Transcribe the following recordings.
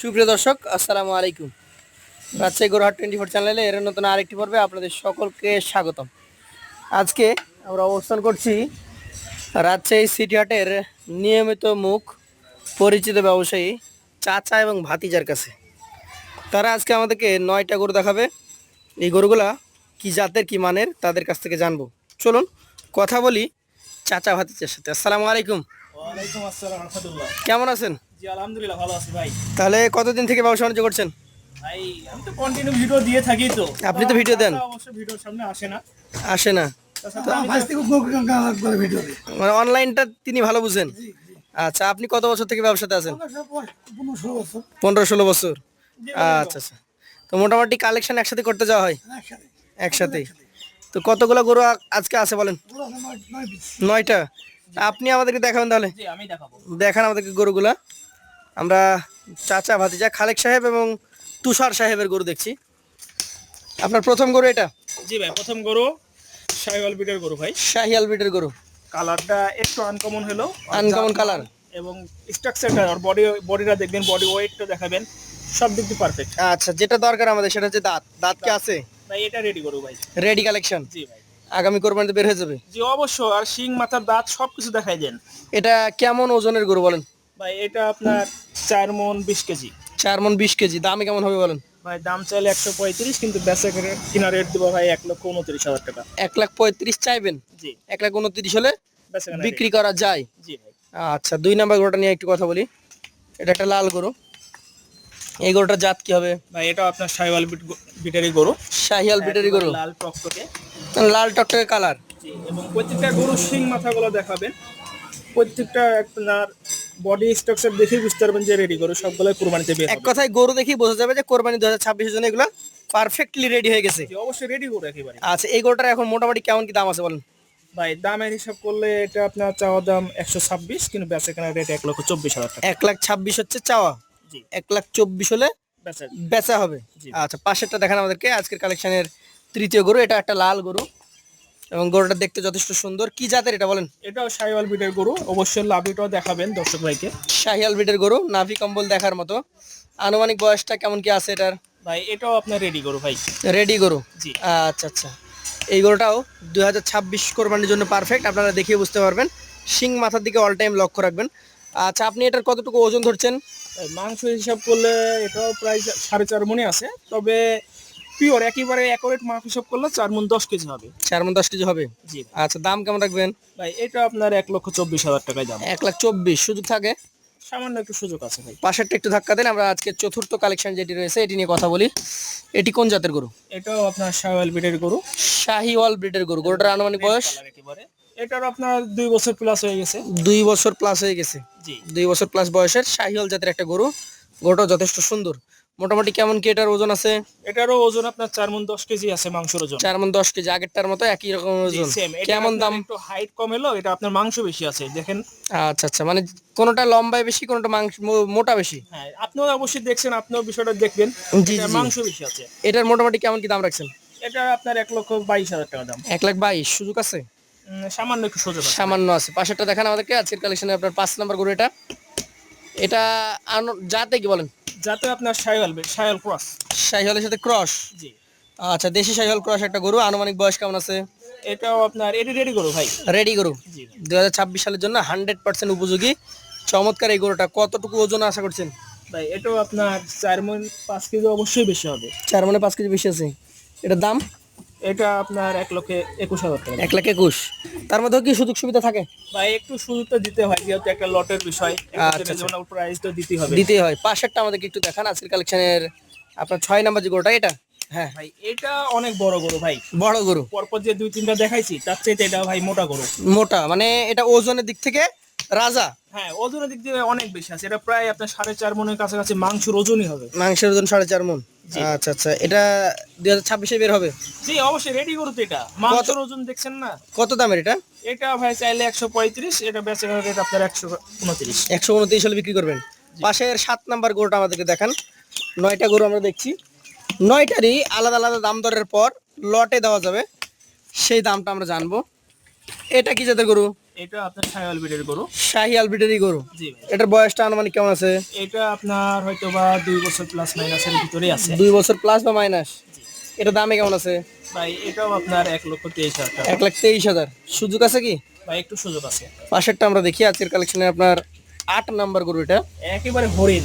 সুপ্রিয় দর্শক, আসসালামু আলাইকুম। রাজশাহী গরুহাট 24 চ্যানেলে এর নতুন আরেকটি পর্বে আপনাদের সকলকে স্বাগতম। আজকে আমরা অবস্থান করছি রাজশাহী সিটি হাটের নিয়মিত মুখ পরিচিত ব্যবসায়ী চাচা এবং ভাতিজার কাছে। তারা আজকে আমাদেরকে 9টা গরু দেখাবে। এই গরুগুলা কি জাতের কি মানের তাদের কাছ থেকে জানবো। চলুন কথা বলি চাচা ভাতিজার সাথে। আসসালামু আলাইকুম। ওয়ালাইকুম আসসালাম রাহমাতুল্লাহ। কেমন আছেন? জি আলহামদুলিল্লাহ ভালো আছি ভাই। তাহলে কতদিন থেকে ব্যবসা বাণিজ্য করছেন? ভাই আমি তো কন্টিনিউ ভিডিও দিয়ে থাকি তো। আপনি তো ভিডিও দেন? অবশ্য ভিডিওর সামনে আসে না। আসে না, মানে অনলাইনটা তিনি ভালো বুঝেন। আচ্ছা, আপনি কত বছর থেকে ব্যবসাতে আছেন? 15-16 বছর। আচ্ছা আচ্ছা। তো মোটামুটি কালেকশন একসাথে করতে যাওয়া হয়? একসাথেই। তো কতগুলো গরু আজকে আছে বলেন? 9টা। আপনি আমাদেরকে দেখাবেন তাহলে? জি আমি দেখাবো। দেখান আমাদেরকে গরুগুলা। আমরা চাচা ভাতিজা খালেক সাহেব এবং তুষার সাহেবের গরু দেখছি। আপনার প্রথম গরু এটা? জি ভাই প্রথম গরু শাহিওয়াল বিটের গরু ভাই। শাহিয়াল ব্রিডের গরু। কালারটা একটু আনকমন হলো। আনকমন কালার এবং স্ট্রাকচারটা আর বডিটা দেখবেন, বডি ওয়েটটা দেখাবেন, সব দিক দিয়ে পারফেক্ট। আচ্ছা, যেটা দরকার আমাদের সেটা হচ্ছে দাঁত কি আছে? ভাই এটা রেডি গরু ভাই। Ready collection. জি ভাই। আগামী কোরবানিতে বের হয়ে যাবে। জি অবশ্য, আর শিং মাথার দাঁত সবকিছু দেখাই দেন। এটা কেমন ওজনের গরু বলেন? ভাই এটা আপনার 4 মণ 20 কেজি। 4 মণ 20 কেজি। দামে কেমন হবে বলেন? ভাই দাম চাইলে 135, কিন্তু বেচা কিনা রেট দেবো ভাই 1,29,000 টাকা। 1,35,000 চাইবেন? জি 1,29,000 হলে বেচা কিনা বিক্রি করা যায়। জি ভাই। আচ্ছা, 2 নাম্বার গরুটা নিয়ে একটু কথা বলি। এটা একটা লাল গরু। এই গরুটার জাত কি হবে? ভাই এটা আপনার শাহিওয়াল বিটারি গরু। শাহিয়াল ব্রিডের গরু। লাল টকটকে। লাল টকটকে কালার। জি, এবং প্রত্যেকটা গরুর শিং মাথাগুলো দেখাবেন। প্রত্যেকটা আপনার বডি স্ট্রাকচার দেখেই বুঝতে পারবেন যে রেডি গরু, সবগুলো কুরবানিতে বের এক হবে। কথায় গরু দেখি বোঝা যাবে যে কোরবানি 2026 এর জন্য এগুলো পারফেক্টলি রেডি হয়ে গেছে। জি অবশ্যই রেডি গরু একেবারে। আচ্ছা, এই গরুটার এখন মোটামুটি কেমন কি দাম আছে বলেন? ভাই দামের হিসাব করলে এটা আপনার চাওয়া দাম 126, কিন্তু বেচা কেনা রেট 1,24,000 টাকা। 1,26,000 হচ্ছে চাওয়া। জি 1,24,000 হলে বেচা। বেচা হবে। জি। আচ্ছা, পাশেরটা দেখান আমাদেরকে। আজকের কালেকশনের তৃতীয় গরু। এটা একটা লাল গরু এবং গরুটা দেখতে যথেষ্ট সুন্দর। কি জাতের এটা বলেন? এটাও শাহিওয়াল বিটের গরু। অবশ্যই লাভিটাও দেখাবেন দর্শক ভাইকে। শাহিয়াল ব্রিডের গরু, নাভি কম্বল দেখার মতো। আনুমানিক বয়সটা কেমন কি আছে এটার? ভাই এটাও আপনার রেডি গরু ভাই। রেডি গরু। জি। আচ্ছা আচ্ছা। এই গরুটাও 2026 কোরবানির জন্য পারফেক্ট। আপনারা দেখিয়ে বুঝতে পারবেন। শিং মাথার দিকে অল টাইম লক্ষ্য রাখবেন। আচ্ছা, আপনি এটার কতটুকু ওজন ধরছেন? মাংস হিসাব করলে এটাও প্রায় 4.5 মণে আছে, তবে পিওর একেবারে অ্যাকুরেট মাংস হিসাব করলে 4 মণ 10 কেজি হবে। 4 মণ 10 কেজি হবে। জি আচ্ছা, দাম কেমন রাখবেন? ভাই এটা আপনার 1,24,000 টাকায় দাম। 1,24,000 সুযোগ থাকে? সামান্য একটু সুযোগ আছে ভাই। পাশেরটা একটু ধাক্কা দেন। আমরা আজকে চতুর্থ কালেকশন যেটি রয়েছে এটি নিয়ে কথা বলি। এটি কোন জাতের গরু? এটাও আপনার শাহিওয়াল বিটের গরু। শাহিওয়াল ব্রিডের গরু। গরুটার আনুমানিক বয়স? কালার একেবারে। এটার আপনার 2 বছর প্লাস হয়ে গেছে। 2 বছর প্লাস হয়ে গেছে। জি 2 বছর প্লাস বয়সের শাহিওয়াল জাতের একটা গরু। গরুটা যথেষ্ট সুন্দর। মোটামুটি কেমন কি এটার ওজন আছে? এটারও ওজন আপনার 4 মণ 10 কেজি আছে মাংসের ওজন। 4 মণ 10 কেজি। আগেরটার মতো একই রকম ওজন। সেম। কেমন দাম? একটু হাইট কম এলো, এটা আপনার মাংস বেশি আছে দেখেন। আচ্ছা আচ্ছা, মানে কোনোটা লম্বায় বেশি, কোনোটা মাংস মোটা বেশি। হ্যাঁ আপনিও অবশ্যই দেখছেন, আপনিও বিষয়টা দেখবেন। জি এটা জি। মাংস বেশি আছে। এটার মোটামুটি কেমন কি দাম রাখছেন? এটা আপনার 1,22,000 টাকা দাম। 1,22,000 সুযোগ আছে? সামান্য একটু সুযোগ আছে। সামান্য আছে। পাশেরটা দেখান আমাদেরকে। আজকের কালেকশনে আপনার 5 নাম্বার গরু এটা। এটা জাতে কি বলেন? যাতে আপনার শাহিওয়াল ক্রস। শাহিওয়ালের সাথে ক্রস। জি আচ্ছা, দেশি শাহিওয়াল ক্রস একটা গরু। আনুমানিক বয়স কেমন আছে? এটাও আপনার এটি রেডি গরু ভাই। রেডি গরু। জি 2026 সালের জন্য 100% উপযোগী। চমৎকার এই গরুটা। কতটুকু ওজন আশা করছেন? ভাই এটাও আপনার 4 মণ 5 কেজি অবশ্যই বেশি হবে। 4 মণে 5 কেজি বেশি আছে। এটার দাম? এটা আপনার 1,21,000 টাকা। 1,21,000। তার মধ্যেও কি সুযোগ সুবিধা থাকে? ভাই একটু সুযোগ তো দিতে হয়, যেহেতু একটা লটের বিষয়। আচ্ছা, আচ্ছা। প্রাইস তো দিতেই হবে। দিতেই হয়। পাশেরটা আমাদেরকে একটু দেখান। আজকের কালেকশনের আপনার 6 নাম্বার যে গরুটা এটা। হ্যাঁ, ভাই এটা অনেক বড় গরু ভাই। বড় গরু। পরপর যে 2-3টা দেখাইছি তার চাইতে এটা ভাই মোটা গরু। মোটা, মানে এটা ওজনের দিক থেকে রাজা। হ্যাঁ ওজনের দিক দিয়ে অনেক বেশি আছে। এটা প্রায় আপনার 4.5 মণের কাছাকাছি মাংসের ওজনই হবে। মাংসের ওজন 4.5 মণ। জি। আচ্ছা আচ্ছা, এটা 2026-এ বের হবে। জি অবশ্যই রেডি গরু তো এটা। মাংসের ওজন দেখছেন না? কত দামের এটা? এটা ভাই চাইলে 135, এটা বেচা রেট আপনার 129। 129 হলে বিক্রি করবেন। পাশের 7 নাম্বার গরুটা আমাদেরকে দেখান। 9টা গরু আমরা দেখছি। 9টারই আলাদা আলাদা দাম দরের পর লটে দেওয়া যাবে, সেই দামটা আমরা জানবো। এটা কি জাতের গরু? এটা আপনার শায়াল বিটের গরু। শাহিয়াল ব্রিডেরই গরু। জি ভাই। এটার বয়সটা আনুমানিক কেমন আছে? এটা আপনার হয়তো বা 2 বছর প্লাস মাইনাসের ভিতরেই আছে। 2 বছর প্লাস বা মাইনাস। এটা দামে কেমন আছে? ভাই এটাও আপনার 1,23,000 টাকা। 1,23,000। সুযোগ আছে কি? ভাই একটু সুযোগ আছে। পাশেরটা আমরা দেখি আজকের কালেকশনে আপনার 8 নাম্বার গরু এটা। একেবারে হরিণ।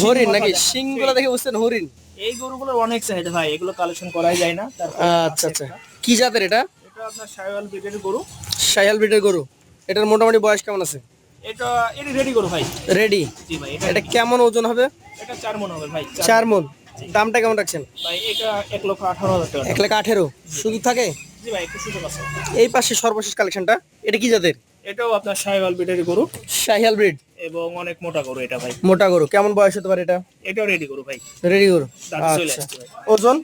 হরিণ নাকি? শিংগুলো দেখে বুঝছেন হরিণ। এই গরুগুলোর অনেক চাহিদা ভাই, এগুলো কালেকশন করাই যায় না। তারপর আচ্ছা আচ্ছা। কি জাতের এটা? এটা আপনার শায়াল বিটের গরু। শাহিয়াল ব্রিডের গরু। এটার মোটামুটি বয়স কেমন আছে? এটা এটি রেডি গরু ভাই। রেডি। জি ভাই। এটা কেমন ওজন হবে? এটা 4 মণ হবে ভাই। 4 মণ। দামটা কেমন রাখছেন? ভাই এটা 1,18,000 টাকা। 1,18,000। সুযোগ থাকে? জি ভাই একটু সুযোগ আছে। এই পাশে সর্বশেষ কালেকশনটা, এটা কি জাতের? এটাও আপনার শায়াল বিটের গরু শাহিয়াল ব্রিড। এবং অনেক মোটা গরু এটা ভাই। মোটা গরু। কেমন বয়স হতে পারে এটা? এটাও রেডি গরু ভাই। রেডি গরু। দাঁতে চলে আচ্ছা। আসছে ভাই। ওজন?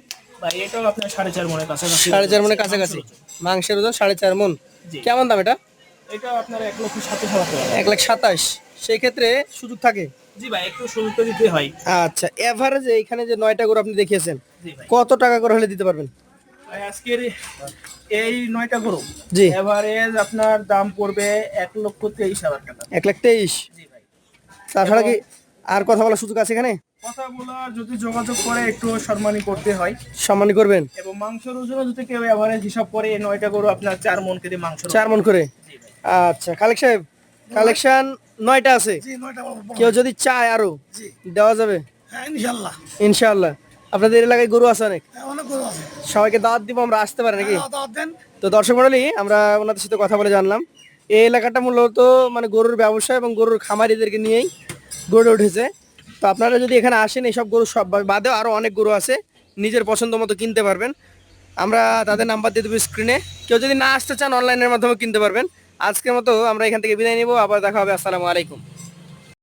ভাই এটাও আপনার 4.5 মণের কাছাকাছি। 4.5 মণের কাছাকাছি। মাংসের ওজন 4.5 মণ। জি। কেমন দাম এটা? এটা আপনার 1,27,000 টাকা। 1,27,000। সেই ক্ষেত্রে সুযোগ থাকে? জি ভাই একটু সুযোগ তো দিতে হয়। আচ্ছা, এভারেজে এখানে যে 9টা গরু আপনি দেখিয়েছেন, জি ভাই। কত টাকা করে হলে দিতে পারবেন? ভাই আজকের এই 9টা গরু জি। এভারেজ আপনার দাম পড়বে 1,23,000 টাকা। 1,23,000। জি ভাই। তাছাড়া কি আর কথা বলার সুযোগ আছে এখানে? কথা বলার যদি যোগাযোগ করে একটু সম্মানী করতে হয়। সম্মানী করবেন? এবং মাংসের ওজনও যদি কেউ এভারেজ হিসাব করে এই 9টা গরু আপনার 4 মণ কেটে মাংস। 4 মণ করে। জি ভাই। আচ্ছা, খালেক সাহেব, কালেকশন 9টা আছে। কেউ যদি চায় আরো দেওয়া যাবে? হ্যাঁ ইনশাল্লাহ। ইনশাআল্লাহ। আপনাদের এলাকায় গরু আছে অনেক? হ্যাঁ, অনেক গরু আছে। সবাইকে দাওয়াত দিব, আমরা আসতে পারি নাকি? দাওয়াত দেন। তো দর্শক মণ্ডলী, আমরা ওনাদের সাথে কথা বলে জানলাম এই এলাকাটা মূলত মানে গরুর ব্যবসা এবং গরুর খামারিদেরকে নিয়েই গড়ে উঠেছে। তো আপনারা যদি এখানে আসেন, এইসব গরু সব বাদেও আরও অনেক গরু আছে, নিজের পছন্দ মতো কিনতে পারবেন। আমরা তাদের নাম্বার দিয়ে দেবো স্ক্রিনে। কেউ যদি না আসতে চান, অনলাইনের মাধ্যমে কিনতে পারবেন। আজকের মতো আমরা এখান থেকে বিদায় নিব। আবার দেখা হবে। আসসালামু আলাইকুম।